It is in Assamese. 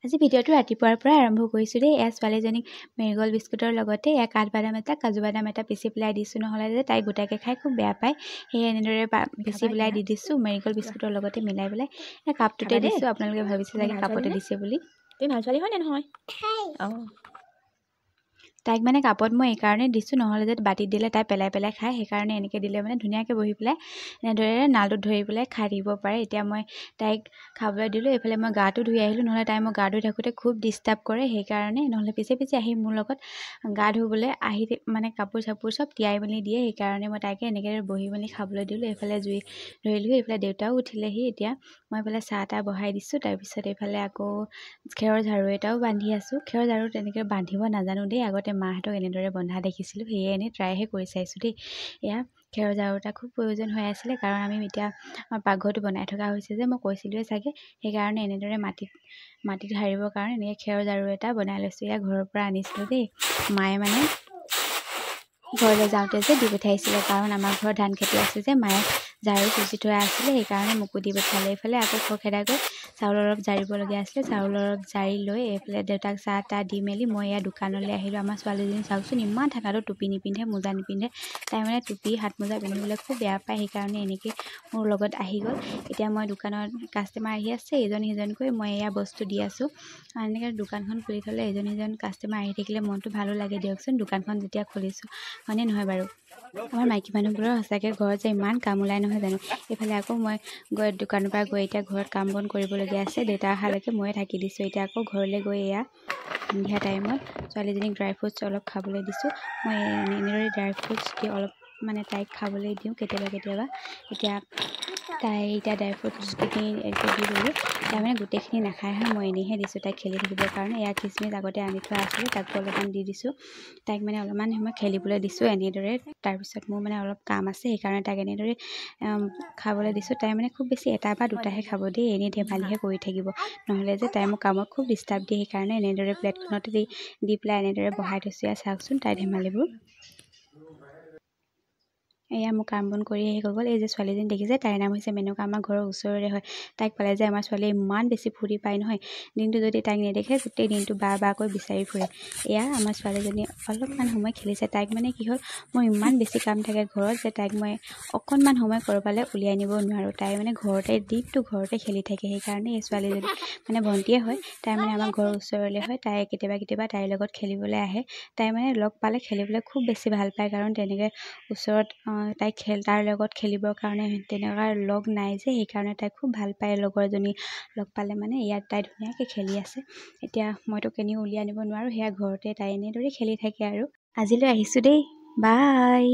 আজি ভিডিঅ'টো ৰাতিপুৱাৰ পৰা আৰম্ভ কৰিছোঁ দেই। এয়া ছোৱালীজনীক মেৰিগ'ল্ড বিস্কুটৰ লগতে এয়া কাঠবাদাম এটা কাজু বাদাম এটা পিচি পেলাই দিছোঁ, নহ'লে যে তাই গোটাকৈ খাই খুব বেয়া পায়। সেয়ে এনেদৰে পিচি পেলাই দি দিছোঁ মেৰিগ'ল্ড বিস্কুটৰ লগতে মিলাই পেলাই কাপটোতে দিছোঁ। আপোনালোকে ভাবিছে চাগে কাপতে দিছে বুলি। তুমি ভাল ছোৱালী হয় নে নহয়? তাইক মানে কাপত মই এইকাৰণে দিছোঁ, নহ'লে যে বাতিত দিলে তাই পেলাই পেলাই খায়। সেইকাৰণে এনেকৈ দিলে মানে ধুনীয়াকৈ বহি পেলাই এনেদৰে নালটোত ধৰি পেলাই খাই থাকিব পাৰে। এতিয়া মই তাইক খাবলৈ দিলোঁ, এইফালে মই গাটো ধুই আহিলোঁ, নহ'লে তাই মই গা ধুই থাকোঁতে খুব ডিষ্টাৰ্ব কৰে। সেইকাৰণে নহ'লে পিছে পিছে আহি মোৰ লগত গা ধুবলৈ আহি মানে কাপোৰ চাপোৰ চব তিয়াই মেলি দিয়ে। সেইকাৰণে মই তাইকে এনেকৈ বহি মেলি খাবলৈ দিলোঁ। এইফালে জুই ধৰিলোঁ, এইফালে দেউতাও উঠিলেহি। এতিয়া মই এইফালে চাহ তাহ বহাই দিছোঁ। তাৰপিছত এইফালে আকৌ খেৰৰ ঝাৰু এটাও বান্ধি আছোঁ। খেৰৰ ঝাৰু তেনেকৈ বান্ধিব নাজানো দেই, আগতে মাহঁতক এনেদৰে বন্ধা দেখিছিলোঁ, সেয়ে এনেই ট্ৰাইহে কৰি চাইছোঁ দেই। এয়া খেৰৰ ঝাৰু এটা খুব প্ৰয়োজন হৈ আছিলে, কাৰণ আমি এতিয়া পাকঘৰটো বনাই থকা হৈছে যে, মই কৈছিলোঁৱে চাগে। সেইকাৰণে এনেদৰে মাটিত সাৰিবৰ কাৰণে এনেকৈ খেৰৰ ঝাৰু এটা বনাই লৈছোঁ। এয়া ঘৰৰ পৰা আনিছিলোঁ দেই, মায়ে মানে ঘৰলৈ যাওঁতে যে দি পঠাইছিলে, কাৰণ আমাৰ ঘৰত ধান খেতি আছে যে, মায়ে ঝাৰু চুচি থোৱা আছিলে, সেইকাৰণে মোকো দি পঠালে। এইফালে আকৌ খৰখেদাকৈ চাউল অলপ জাৰিবলগীয়া আছিলে, চাউল অলপ জাৰি লৈ এইফালে দেউতাক চাহ তাহ দি মেলি মই এয়া দোকানলৈ আহিলোঁ। আমাৰ ছোৱালীজনী চাওকচোন, ইমান ঠাণ্ডাতো টুপি নিপিন্ধে, মোজা নিপিন্ধে। তাই মানে টুপি হাত মোজা পিন্ধিবলৈ খুব বেয়া পায়, সেইকাৰণে এনেকৈ মোৰ লগত আহি গ'ল। এতিয়া মই দোকানত কাষ্টমাৰ আহি আছে, ইজন সিজনকৈ মই এয়া বস্তু দি আছোঁ। এনেকৈ দোকানখন খুলি থ'লে ইজন সিজন কাষ্টমাৰ আহি থাকিলে মনটো ভালো লাগে দিয়কচোন, দোকানখন যেতিয়া খুলিছোঁ, হয়নে নহয় বাৰু? আমাৰ মাইকী মানুহবোৰৰ সঁচাকৈ ঘৰত যে ইমান কাম ওলাই নহয় জানো। এইফালে আকৌ মই দোকানৰ পৰা গৈ এতিয়া ঘৰত কাম বন কৰিবলগীয়া আছে। দেউতা অহালৈকে ময়ে থাকি দিছোঁ। এতিয়া আকৌ ঘৰলৈ গৈ এয়া সন্ধিয়া টাইমত ছোৱালীজনীক ড্ৰাই ফ্ৰুটছ অলপ খাবলৈ দিছোঁ। মই এনেদৰে ড্ৰাই ফ্ৰুটছ দি অলপ মানে তাইক খাবলৈ দিওঁ কেতিয়াবা কেতিয়াবা। তাই এতিয়া ড্ৰাই ফ্ৰুটছখিনি দি দিলোঁ। তাই মানে গোটেইখিনি নাখায় হয়, মই এনেইহে দিছোঁ তাইক খেলি থাকিবৰ কাৰণে। এয়া খিচমিচ আগতে আনি থোৱা আছিলে, তাকো অলপমান দি দিছোঁ। তাইক মানে অলপমান সময় খেলিবলৈ দিছোঁ এনেদৰে। তাৰপিছত মোৰ মানে অলপ কাম আছে, সেইকাৰণে তাইক এনেদৰে খাবলৈ দিছোঁ। তাই মানে খুব বেছি এটা বা দুটাহে খাব দেই, এনেই ধেমালিহে কৰি থাকিব, নহ'লে যে তাই মোক কামত খুব ডিষ্টাৰ্ব দিয়ে। সেইকাৰণে এনেদৰে প্লেটখনতে দি পেলাই এনেদৰে বহাই থৈছোঁ। এয়া চাওকচোন তাই ধেমালিবোৰ। এয়া মোৰ কাম বন কৰি আহি গ'ল। এই যে ছোৱালীজনী দেখিছে, তাইৰ নাম হৈছে মেনকা, আমাৰ ঘৰৰ ওচৰৰে হয়। তাইক পালে যে আমাৰ ছোৱালীয়ে ইমান বেছি ফূৰ্তি পায় নহয়, দিনটো যদি তাইক নেদেখে গোটেই দিনটো বাৰ বিচাৰি ফুৰে। এয়া আমাৰ ছোৱালীজনী অলপমান সময় খেলিছে। তাইক মানে কি হ'ল, মোৰ ইমান বেছি কাম থাকে ঘৰত যে তাইক মই অকণমান সময় ক'ৰবালৈ উলিয়াই নিব নোৱাৰোঁ। তাই মানে দিনটো ঘৰতে খেলি থাকে। সেইকাৰণে এই ছোৱালীজনী মানে ভণ্টিয়ে হয়, তাই মানে আমাৰ ঘৰৰ ওচৰলৈ হয়। তাই কেতিয়াবা তাইৰ লগত খেলিবলৈ আহে। তাই মানে লগ পালে খেলিবলৈ খুব বেছি ভাল পায়, কাৰণ তেনেকৈ ওচৰত তাৰ লগত খেলিবৰ কাৰণে তেনেকুৱা লগ নাই যে, সেইকাৰণে তাই খুব ভাল পায় লগৰজনী লগ পালে মানে। ইয়াত তাই ধুনীয়াকৈ খেলি আছে। এতিয়া মইতো কেনিও উলিয়াই নিব নোৱাৰোঁ, সেয়া ঘৰতে তাই এনেদৰে খেলি থাকে আৰু। আজিলৈ আহিছোঁ দেই, বাই।